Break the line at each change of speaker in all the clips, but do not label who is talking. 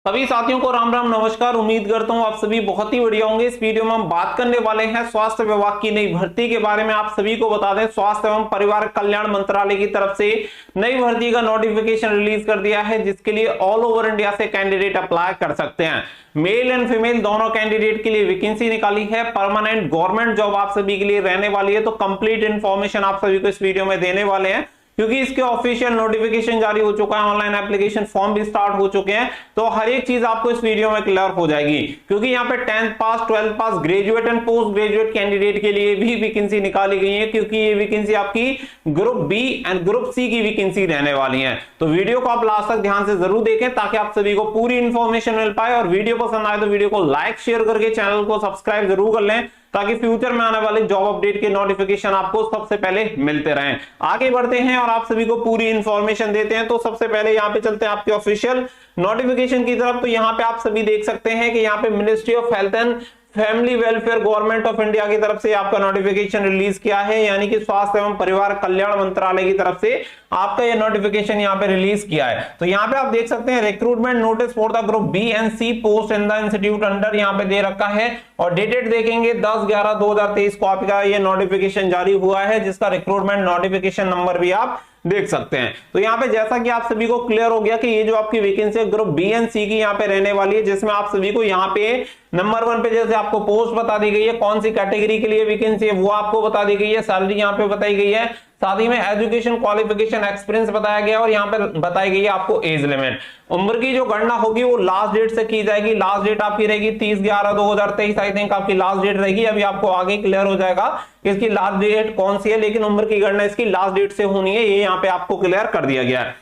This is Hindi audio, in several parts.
सभी साथियों को राम राम नमस्कार। उम्मीद करता हूं आप सभी बहुत ही बढ़िया होंगे। इस वीडियो में हम बात करने वाले हैं स्वास्थ्य विभाग की नई भर्ती के बारे में। आप सभी को बता दें, स्वास्थ्य एवं परिवार कल्याण मंत्रालय की तरफ से नई भर्ती का नोटिफिकेशन रिलीज कर दिया है, जिसके लिए ऑल ओवर इंडिया से कैंडिडेट अप्लाई कर सकते हैं। मेल एंड फीमेल दोनों कैंडिडेट के लिए वैकेंसी निकाली है। परमानेंट गवर्नमेंट जॉब आप सभी के लिए रहने वाली है। तो कंप्लीट इंफॉर्मेशन आप सभी को इस वीडियो में देने वाले हैं, क्योंकि इसके ऑफिशियल नोटिफिकेशन जारी हो चुका है, ऑनलाइन एप्लीकेशन फॉर्म भी स्टार्ट हो चुके हैं। तो हर एक चीज आपको इस वीडियो में क्लियर हो जाएगी, क्योंकि यहाँ पे 10th pass, 12th pass, graduate and post graduate candidate के लिए भी वैकेंसी निकाली गई है, क्योंकि ये वैकेंसी आपकी group B and group C की वैकेंसी रहने वाली है। तो वीडियो को आप लास्ट तक ध्यान से जरूर देखें, ताकि आप सभी को पूरी इंफॉर्मेशन मिल पाए। और वीडियो पसंद आए तो वीडियो को लाइक शेयर करके चैनल को सब्सक्राइब जरूर कर लें, ताकि फ्यूचर में आने वाले जॉब अपडेट के नोटिफिकेशन आपको सबसे पहले मिलते रहें। आगे बढ़ते हैं और आप सभी को पूरी इंफॉर्मेशन देते हैं। तो सबसे पहले यहाँ पे चलते हैं आपके ऑफिशियल नोटिफिकेशन की तरफ। तो यहाँ पे आप सभी देख सकते हैं कि यहाँ पे ministry of health and family welfare government of India की तरफ से आपका नोटिफिकेशन रिलीज किया है, यानी कि स्वास्थ्य एवं परिवार कल्याण मंत्रालय की तरफ से आपका ये नोटिफिकेशन यहाँ पे रिलीज किया है। तो यहाँ पे आप देख सकते हैं recruitment notice for the group B and C post in the institute under यहाँ पे दे रखा है। और डेटेड देखेंगे 10/11/2023 को आपका ये नोटिफिकेशन जारी हुआ है, जिसका रिक्रूटमेंट नोटिफिकेशन नंबर भी आप देख सकते हैं। तो यहाँ पे जैसा कि आप सभी को क्लियर हो गया कि ये जो आपकी वैकेंसी ग्रुप बी एंड सी की यहाँ पे रहने वाली है, जिसमें आप सभी को यहाँ पे नंबर 1 पे जैसे आपको पोस्ट बता दी गई है, कौन सी कैटेगरी के लिए वैकेंसी है वो आपको बता दी गई है, सैलरी यहाँ पे बताई गई है, साथ ही में एजुकेशन क्वालिफिकेशन एक्सपीरियंस बताया गया और यहाँ पे बताई गई है आपको एज लिमिट। उम्र की जो गणना होगी वो लास्ट डेट से की जाएगी। लास्ट डेट आपकी रहेगी 30/11/2023 आई थिंक आपकी लास्ट डेट रहेगी। अभी आपको आगे क्लियर हो जाएगा कि इसकी लास्ट डेट कौन सी है, लेकिन उम्र की गणना इसकी लास्ट डेट से होनी है, ये यहाँ पे आपको क्लियर कर दिया गया है।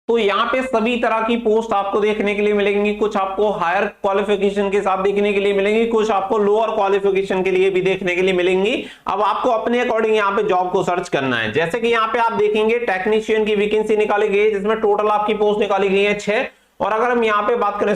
तो यहाँ पे सभी तरह की पोस्ट आपको देखने के लिए मिलेंगी। कुछ आपको हायर क्वालिफिकेशन के साथ देखने के लिए मिलेंगी, कुछ आपको लोअर क्वालिफिकेशन के लिए भी देखने के लिए मिलेंगी। अब आपको अपने अकॉर्डिंग यहाँ पे जॉब को सर्च करना है। जैसे कि यहाँ पे आप देखेंगे टेक्नीशियन की वैकेंसी निकाली गई है, जिसमें टोटल आपकी पोस्ट निकाली गई है 6। और अगर हम यहाँ पे बात करें,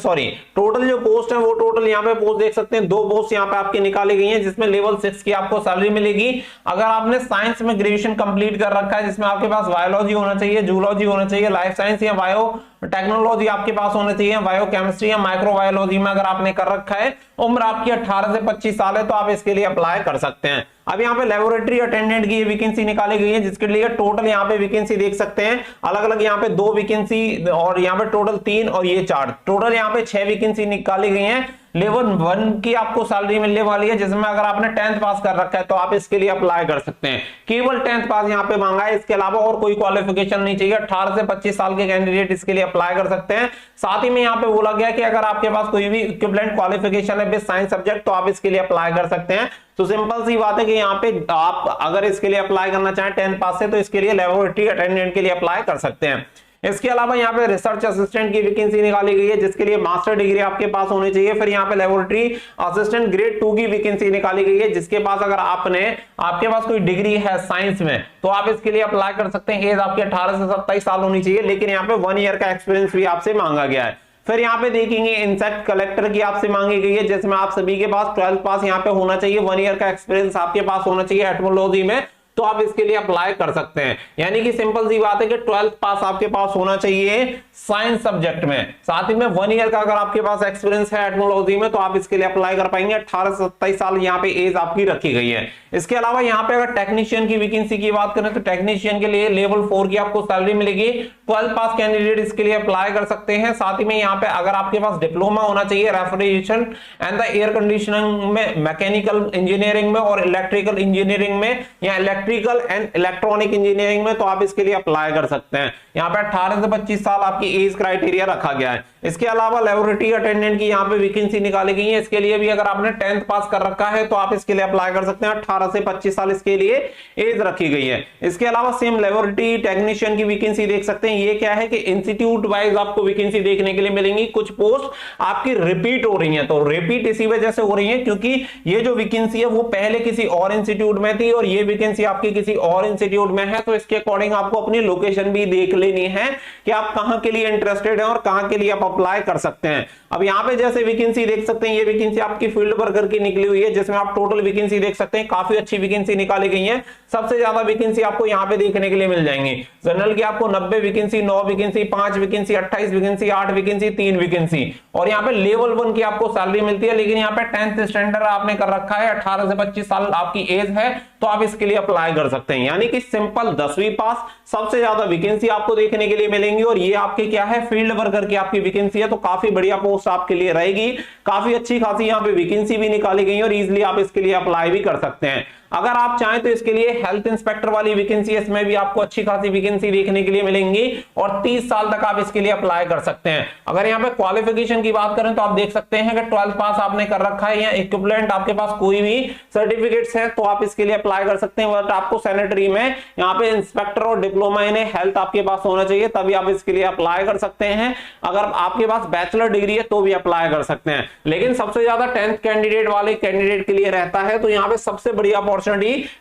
टोटल जो पोस्ट है वो टोटल यहाँ पे पोस्ट देख सकते हैं 2 पोस्ट यहाँ पे आपकी निकाली गई हैं, जिसमें लेवल 6 की आपको सैलरी मिलेगी। अगर आपने साइंस में ग्रेजुएशन कंप्लीट कर रखा है, जिसमें आपके पास बायोलॉजी होना चाहिए, जूलॉजी होना चाहिए, लाइफ साइंस या बायो टेक्नोलॉजी आपके पास होना चाहिए, बायोकेमिस्ट्री या माइक्रोबायोलॉजी में अगर आपने कर रखा है, उम्र आपकी 18 से 25 साल है, तो आप इसके लिए अप्लाई कर सकते हैं। अब यहाँ पे लेबोरेटरी अटेंडेंट की वैकेंसी निकाली गई है, जिसके लिए टोटल यहाँ पे वैकेंसी देख सकते हैं अलग अलग, यहाँ पे 2 वैकेंसी और यहाँ पे टोटल 3 और ये 4, टोटल यहाँ पे 6 वैकेंसी निकाली गई हैं। लेवल 1 की आपको सैलरी मिलने वाली है, जिसमें अगर आपने 10th पास कर रखा है तो आप इसके लिए अप्लाई कर सकते हैं। केवल 10th पास यहाँ पे मांगा है, इसके अलावा और कोई क्वालिफिकेशन नहीं चाहिए। 18 से 25 साल के कैंडिडेट इसके लिए अप्लाई कर सकते हैं। साथ ही में यहाँ पे बोला गया कि अगर आपके पास कोई भी इक्विवेलेंट क्वालिफिकेशन है विद साइंस सब्जेक्ट, तो आप इसके लिए अप्लाई कर सकते हैं। तो सिंपल सी बात है कि यहाँ पे आप अगर इसके लिए अप्लाई करना चाहें 10th पास से, तो इसके लिए लेबोरेटरी अटेंडेंट के लिए अप्लाई कर सकते हैं। इसके अलावा यहाँ पे रिसर्च असिस्टेंट की वैकेंसी निकाली गई है, जिसके लिए मास्टर डिग्री आपके पास होनी चाहिए। फिर यहाँ पे लेबोरेटरी असिस्टेंट ग्रेड 2 की वैकेंसी निकाली गई है, जिसके पास अगर आपके पास कोई डिग्री है साइंस में, तो आप इसके लिए अप्लाई कर सकते हैं। एज आपकी 18 से 27 साल होनी चाहिए, लेकिन यहाँ पे 1 ईयर का एक्सपीरियंस भी आपसे मांगा गया है। फिर यहाँ पे देखेंगे इंसेक्ट कलेक्टर की आपसे मांगी गई है, जिसमें आप सभी के पास 12th पास यहाँ पे होना चाहिए, 1 ईयर का एक्सपीरियंस आपके पास होना चाहिए एटमोलॉजी में, तो आप इसके लिए अप्लाई कर सकते हैं। यानी कि सिंपल सी बात है कि 12th पास आपके पास होना चाहिए साइंस सब्जेक्ट में, साथ ही में 1 ईयर का अगर आपके पास एक्सपीरियंस है एटमोलॉजी में, तो आप इसके लिए अप्लाई कर पाएंगे। 18 से 27 साल यहाँ पे एज आपकी रखी गई है। इसके अलावा यहाँ पे अगर टेक्नीशियन की वैकेंसी की बात करें, तो टेक्नीशियन के लिए लेवल 4 की आपको सैलरी मिलेगी। 12th पास कैंडिडेट इसके लिए अप्लाई कर सकते हैं। साथ ही में यहाँ पे अगर आपके पास डिप्लोमा होना चाहिए refrigeration and the air conditioning में, मैकेनिकल इंजीनियरिंग में और इलेक्ट्रिकल इंजीनियरिंग में या इलेक्ट्रिकल एंड इलेक्ट्रॉनिक इंजीनियरिंग में, तो आप इसके लिए अप्लाई कर सकते हैं। यहाँ पे 18 से 25 साल आपकी एज क्राइटेरिया रखा गया है। इसके अलावा लेबोरेटरी अटेंडेंट की यहाँ पे वैकेंसी निकाली गई है, इसके लिए भी अगर आपने 10th पास कर रखा है तो आप इसके लिए अप्लाई कर सकते हैं। 18 से 25 साल इसके लिए एज रखी गई है। इसके अलावा सेम लेबोरेटरी टेक्नीशियन की वैकेंसी देख सकते हैं। ये क्या है कि इंस्टीट्यूट वाइज आपको वैकेंसी देखने के लिए मिलेंगी। कुछ पोस्ट आपकी रिपीट हो रही है, तो रिपीट इसी वजह से हो रही है क्योंकि ये जो वैकेंसी है वो पहले किसी और इंस्टीट्यूट में थी और ये वैकेंसी आपकी किसी और इंस्टीट्यूट में है तो इसके अकॉर्डिंग आपको अपनी लोकेशन भी देख लेनी है कि आप कहां के लिए इंटरेस्टेड हैं और कहां के लिए आप अप्लाई कर सकते हैं। अब यहां पे जैसे वैकेंसी देख सकते हैं, ये वैकेंसी आपकी फील्ड वर्कर की निकली हुई है, जिसमें आप टोटल वैकेंसी देख सकते हैं, काफी अच्छी वैकेंसी निकाली गई है। सबसे ज्यादा वैकेंसी आपको यहां पे देखने के लिए मिल जाएंगी। जनरल की आपको 90 vacancy, 9 vacancy, 5 vacancy, 28 vacancy, 8 vacancy, 3 vacancy, और यहाँ पे लेवल 1 की आपको सैलरी मिलती है। लेकिन यहाँ पे 10th स्टैंडर्ड आपने कर रखा है, 18 से 25 साल आपकी एज है, तो आप इसके लिए अप्लाई कर सकते हैं। यानी कि सिंपल 10वीं पास, सबसे ज्यादा वैकेंसी आपको देखने के लिए मिलेंगी, और ये आपके क्या है, फील्ड वर्कर की आपकी वैकेंसी है, तो काफी बढ़िया पोस्ट आपके लिए रहेगी। काफी अच्छी खासी यहाँ पे वैकेंसी भी निकाली गई है और इजिली आप इसके लिए अप्लाई भी कर सकते हैं। अगर आप चाहें तो इसके लिए हेल्थ इंस्पेक्टर वाली वैकेंसी है, इसमें भी आपको अच्छी खासी वैकेंसी देखने के लिए मिलेंगी और 30 साल तक आप इसके लिए अप्लाई कर सकते हैं। अगर यहाँ पे क्वालिफिकेशन की बात करें तो आप देख सकते हैं कि 12th पास आपने कर रखा है या इक्विवेलेंट आपके पास कोई भी सर्टिफिकेट्स है तो आप इसके लिए अप्लाई कर सकते हैं। बट आपको सैनिटरी में यहाँ पे इंस्पेक्टर और डिप्लोमा इन हेल्थ आपके पास होना चाहिए, तभी आप इसके लिए अप्लाई कर सकते हैं। अगर आपके पास बैचलर डिग्री है तो भी अप्लाई कर सकते हैं। लेकिन सबसे ज्यादा 10th कैंडिडेट वाले कैंडिडेट के लिए रहता है, तो यहाँ पे सबसे बड़ी अपॉर्चुनिटी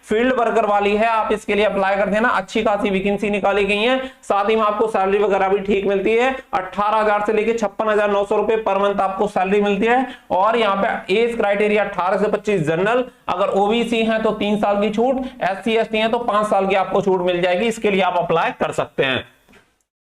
फील्ड वर्कर वाली है, आप इसके लिए अप्लाई कर देना। अच्छी खासी वैकेंसी निकाली गई है, साथ ही में आपको सैलरी वगैरह भी ठीक मिलती है। 18,000 से लेकर 56,900 रुपए पर मंथ आपको सैलरी मिलती है। और यहाँ पे एज क्राइटेरिया 18 से 25 जनरल, अगर ओबीसी है तो 3 साल की छूट, SC ST है तो 5 साल की आपको छूट मिल जाएगी। इसके लिए आप अप्लाई कर सकते हैं।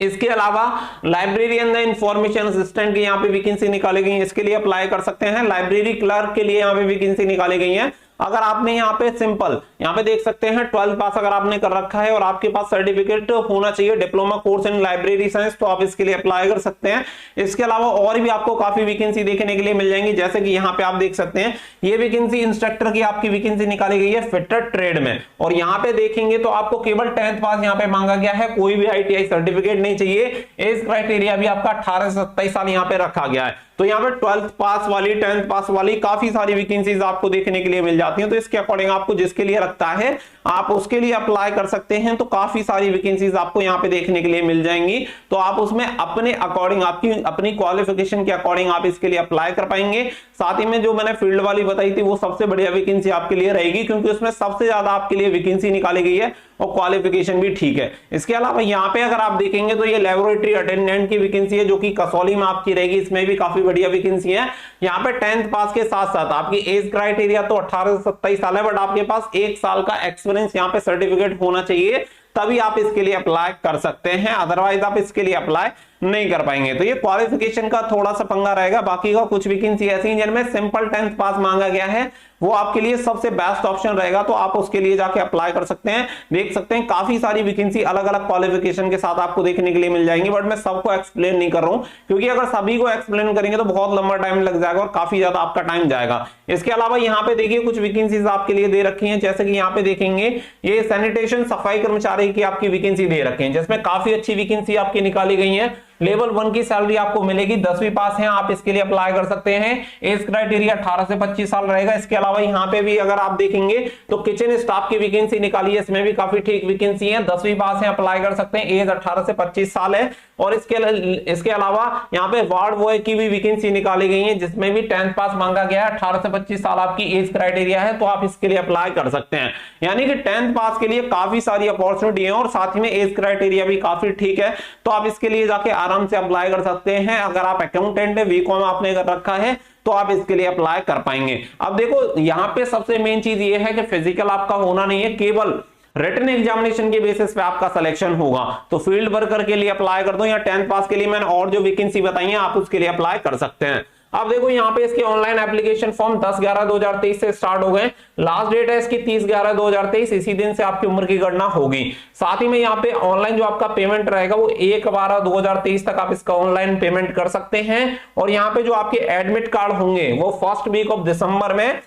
इसके अलावा लाइब्रेरियन इंफॉर्मेशन असिस्टेंट की यहाँ पे वैकेंसी निकाली गई है, इसके लिए अप्लाई कर सकते हैं। लाइब्रेरी क्लर्क के लिए यहाँ पे वैकेंसी निकाली गई है। अगर आपने यहाँ पे सिंपल यहाँ पे देख सकते हैं 12th पास अगर आपने कर रखा है और आपके पास सर्टिफिकेट होना चाहिए diploma course in library science, तो आप इसके लिए अप्लाई कर सकते हैं। इसके अलावा और भी आपको काफी वैकेंसी देखने के लिए मिल जाएंगी, जैसे कि यहाँ पे आप देख सकते हैं ये वैकेंसी इंस्ट्रक्टर की आपकी वैकेंसी निकाली गई है फिटर ट्रेड में, और यहाँ पे देखेंगे तो आपको केवल 10th पास यहाँ पे मांगा गया है, कोई भी ITI सर्टिफिकेट नहीं चाहिए। एज क्राइटेरिया भी आपका 18 से 27 साल यहाँ पे रखा गया है। तो यहाँ पे 12th पास वाली, 10th पास वाली काफी सारी वैकेंसीज आपको देखने के लिए मिल जाती हैं। तो इसके अकॉर्डिंग आपको जिसके लिए रखता है आप उसके लिए अप्लाई कर सकते हैं। तो काफी सारी वैकेंसीज आपको यहाँ पे देखने के लिए मिल जाएंगी, तो आप उसमें अपने अकॉर्डिंग, आपकी अपनी क्वालिफिकेशन के अकॉर्डिंग आप इसके लिए अप्लाई कर पाएंगे। साथ ही में जो मैंने फील्ड वाली बताई थी वो सबसे बढ़िया वैकेंसी आपके लिए रहेगी, क्योंकि उसमें सबसे ज्यादा आपके लिए वैकेंसी निकाली गई है और क्वालिफिकेशन भी ठीक है। इसके अलावा यहाँ पे अगर आप देखेंगे तो ये लेबोरेटरी अटेंडेंट की वैकेंसी है, जो कि कसौली में आपकी रहेगी, इसमें भी काफी बढ़िया वैकेंसी है। यहाँ पे 10th पास के साथ साथ आपकी एज क्राइटेरिया तो 18 से 27 साल है, बट आपके पास 1 साल का एक्सपीरियंस यहाँ पे सर्टिफिकेट होना चाहिए, तभी आप इसके लिए अप्लाई कर सकते हैं। अदरवाइज आप इसके लिए अप्लाई नहीं कर पाएंगे। तो ये क्वालिफिकेशन का थोड़ा सा पंगा रहेगा। बाकी का कुछ वैकेंसी ऐसी हैं जिनमें सिंपल 10th पास मांगा गया है, वो आपके लिए सबसे बेस्ट ऑप्शन रहेगा, तो आप उसके लिए जाके अप्लाई कर सकते हैं। देख सकते हैं काफी सारी वैकेंसी अलग अलग क्वालिफिकेशन के साथ आपको देखने के लिए मिल जाएंगी, बट मैं सबको एक्सप्लेन नहीं कर रहा हूं, क्योंकि अगर सभी को एक्सप्लेन करेंगे तो बहुत लंबा टाइम लग जाएगा और काफी ज्यादा आपका टाइम जाएगा। इसके अलावा यहाँ पे देखिए कुछ वैकेंसीज आपके लिए दे रखी है, जैसे कि यहाँ पे देखेंगे ये सैनिटेशन सफाई कर्मचारी की आपकी वैकेंसी दे रखी है, जिसमें काफी अच्छी वैकेंसी आपकी निकाली गई है। लेवल 1 की सैलरी आपको मिलेगी, 10वीं पास है, आप इसके लिए अप्लाई कर सकते हैं। एज क्राइटेरिया 18 से 25 साल रहेगा। इसके अलावा यहाँ पे भी अगर आप देखेंगे तो किचन स्टाफ की वैकेंसी निकाली है, इसमें भी काफी ठीक वैकेंसी है, 10वीं पास है, अप्लाई कर सकते हैं। एज 18 से 25 साल है। और इसके अलावा यहाँ पे वार्ड बॉय की भी वैकेंसी निकाली गई है, जिसमें भी 10th पास मांगा गया है, 18 से 25 साल आपकी एज क्राइटेरिया है, तो आप इसके लिए अप्लाई कर सकते हैं। यानी कि 10th पास के लिए काफी सारी अपॉर्चुनिटी है और साथ ही में एज क्राइटेरिया भी काफी ठीक है, तो आप इसके लिए जाके आराम से अप्लाई कर सकते हैं। अगर आप अकाउंटेंट है, बीकॉम आपने कर रखा है, तो आप इसके लिए अप्लाई कर पाएंगे। अब देखो यहाँ पे सबसे मेन चीज ये है कि फिजिकल आपका होना नहीं है, केवल रिटन एग्जामिनेशन के बेसिस पे आपका सिलेक्शन होगा। तो फील्ड वर्कर के लिए अप्लाई कर दो, या 10th पास के लिए मैंने और जो वैकेंसी बताई है आप उसके लिए अप्लाई कर सकते हैं। अब देखो यहाँ पे इसके ऑनलाइन एप्लीकेशन फॉर्म 10/11/2023 से स्टार्ट हो गए। लास्ट डेट है इसकी 30/11/2023, इसी दिन से आपकी उम्र की गणना होगी। साथ ही में यहाँ पे ऑनलाइन जो आपका पेमेंट रहेगा वो 1/12/2023 तक आप इसका ऑनलाइन पेमेंट कर सकते हैं। और यहाँ पे जो आपके एडमिट कार्ड होंगे वो फर्स्ट वीक ऑफ दिसंबर में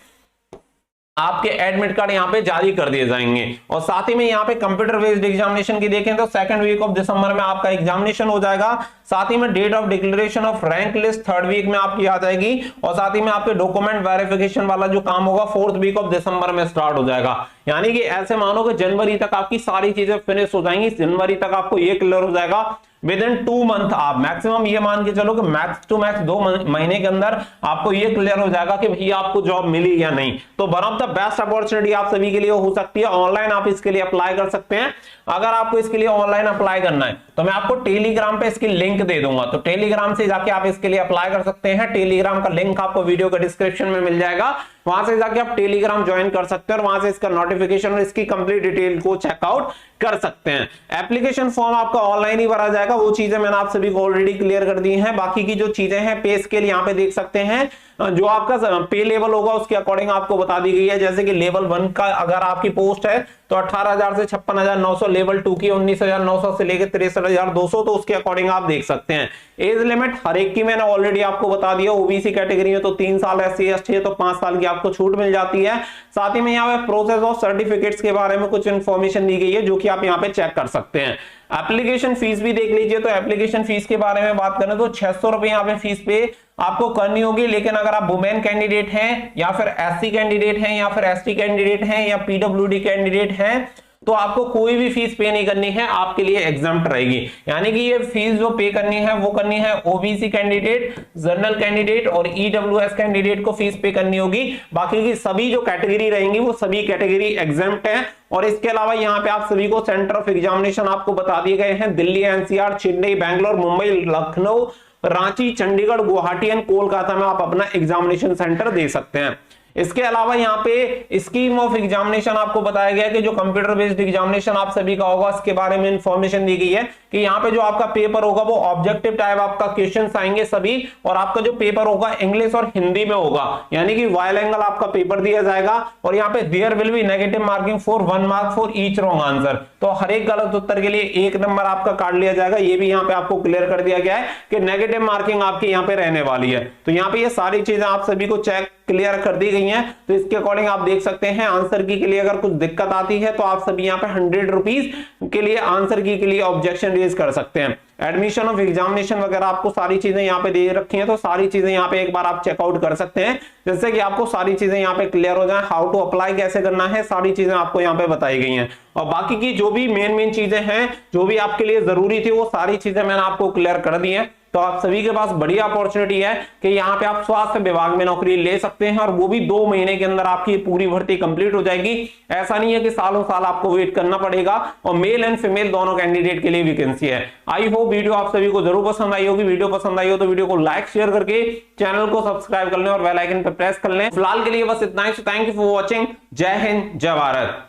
आपके एडमिट कार्ड यहाँ पे जारी कर दिए जाएंगे। और साथ ही में यहाँ पे कंप्यूटर बेस्ड एग्जामिनेशन की देखें तो 2nd वीक ऑफ दिसंबर में आपका एग्जामिनेशन हो जाएगा। साथ ही में date of declaration of rank list 3rd week में आपकी आ जाएगी। और साथ ही में आपके डॉक्यूमेंट वेरिफिकेशन वाला जो काम होगा 4th वीक ऑफ दिसंबर में स्टार्ट हो जाएगा। यानी कि ऐसे मानो कि जनवरी तक आपकी सारी चीजें फिनिश हो जाएंगी, जनवरी तक आपको ये क्लियर हो जाएगा विद इन 2 मंथ आप मैक्सिमम ये मान के चलो कि मैक्स टू मैक्स 2 महीने के अंदर आपको ये क्लियर हो जाएगा कि भैया आपको जॉब मिली या नहीं। तो one of the best opportunity आप सभी के लिए हो सकती है। ऑनलाइन आप इसके लिए अप्लाई कर सकते हैं। अगर आपको इसके लिए ऑनलाइन अप्लाई करना है तो मैं आपको टेलीग्राम पे इसकी लिंक दे दूंगा, तो टेलीग्राम से जाके आप इसके लिए अप्लाई कर सकते हैं। टेलीग्राम का लिंक आपको वीडियो के डिस्क्रिप्शन में मिल जाएगा, वहां से जाके आप टेलीग्राम ज्वाइन कर सकते हैं और वहां से इसका नोटिफिकेशन और इसकी कंप्लीट डिटेल को चेकआउट कर सकते हैं। एप्लीकेशन फॉर्म आपका ऑनलाइन ही भरा जाएगा, वो चीजें मैंने आप सभी को ऑलरेडी क्लियर कर दी हैं। बाकी की जो चीजें हैं पे स्केल यहाँ पे देख सकते हैं, जो आपका पे लेवल होगा उसके अकॉर्डिंग आपको बता दी गई है। जैसे कि लेवल 1 का अगर आपकी पोस्ट है तो 18,000 से 56,900, लेवल 2 की 19,900 से लेकर 63,200, तो उसके अकॉर्डिंग आप देख सकते हैं। एज लिमिट हर एक की मैंने ऑलरेडी आपको बता दिया। ओबीसी कैटेगरी में तो 3 साल, SC ST है तो 5 साल की आपको छूट मिल जाती है। साथ ही में यहाँ पे प्रोसेस ऑफ सर्टिफिकेट्स के बारे में कुछ इंफॉर्मेशन दी गई है जो कि आप यहाँ पे चेक कर सकते हैं। एप्लीकेशन फीस भी देख लीजिए। तो एप्लीकेशन फीस के बारे में बात करें तो 600 रुपए यहाँ पे फीस पे आपको करनी होगी। लेकिन अगर आप वुमेन कैंडिडेट हैं या फिर SC कैंडिडेट हैं या फिर ST कैंडिडेट हैं या PWD कैंडिडेट हैं तो आपको कोई भी फीस पे नहीं करनी है, आपके लिए एग्जम्प्ट रहेगी। यानी कि ये फीस जो पे करनी है वो करनी है ओबीसी कैंडिडेट, जनरल कैंडिडेट और EWS कैंडिडेट को फीस पे करनी होगी। बाकी की सभी जो कैटेगरी रहेंगी वो सभी कैटेगरी एग्जम्प्ट है। और इसके अलावा यहाँ पे आप सभी को सेंटर ऑफ एग्जामिनेशन आपको बता दिए गए हैं। दिल्ली, NCR, चेन्नई, बैंगलोर, मुंबई, लखनऊ, रांची, चंडीगढ़, गुवाहाटी एंड कोलकाता में आप अपना एग्जामिनेशन सेंटर दे सकते हैं। इसके अलावा यहाँ पे स्कीम ऑफ एग्जामिनेशन आपको बताया गया कि जो कंप्यूटर बेस्ड एग्जामिनेशन आप सभी का होगा उसके बारे में इंफॉर्मेशन दी गई है कि यहाँ पे जो आपका पेपर होगा वो ऑब्जेक्टिव टाइप आपका क्वेश्चंस आएंगे सभी, और आपका जो पेपर होगा इंग्लिश और हिंदी में होगा। यानी कि बाइलिंगुअल आपका पेपर दिया जाएगा। और यहाँ पे there will be negative marking for 1 mark for each wrong answer, तो हर एक गलत उत्तर के लिए 1 नंबर आपका काट लिया जाएगा। ये भी यहाँ पे आपको क्लियर कर दिया गया है कि नेगेटिव मार्किंग आपकी यहाँ पे रहने वाली है। तो यहाँ पे ये सारी चीजें आप सभी को चेक क्लियर कर दी गई हैं। तो इसके अकॉर्डिंग आप देख सकते हैं आंसर की के लिए अगर कुछ दिक्कत आती है तो आप सभी यहाँ पे 100 रुपीज के लिए आंसर की के लिए ऑब्जेक्शन रेज कर सकते हैं। एडमिशन ऑफ एग्जामिनेशन वगैरह आपको सारी चीजें यहाँ पे दे रखी हैं, तो सारी चीजें यहाँ पे एक बार आप चेकआउट कर सकते हैं जिससे कि आपको सारी चीजें यहाँ पे क्लियर हो जाए। हाउ टू अप्लाई कैसे करना है सारी चीजें आपको यहाँ पे बताई गई हैं। और बाकी की जो भी मेन चीजें हैं जो भी आपके लिए जरूरी थी वो सारी चीजें मैंने आपको क्लियर कर दी हैं। तो आप सभी के पास बढ़िया अपॉर्चुनिटी है कि यहाँ पे आप स्वास्थ्य विभाग में नौकरी ले सकते हैं, और वो भी 2 महीने के अंदर आपकी पूरी भर्ती कंप्लीट हो जाएगी। ऐसा नहीं है कि सालों साल आपको वेट करना पड़ेगा। और मेल एंड फीमेल दोनों कैंडिडेट के लिए वैकेंसी है। आई होप वीडियो आप सभी को जरूर पसंद आई होगी। वीडियो पसंद आई हो तो वीडियो को लाइक शेयर करके चैनल को सब्सक्राइब कर लें और बेल आइकन पर प्रेस कर लें। फिलहाल के लिए बस इतना ही। Thank you for watching. जय हिंद, जय भारत।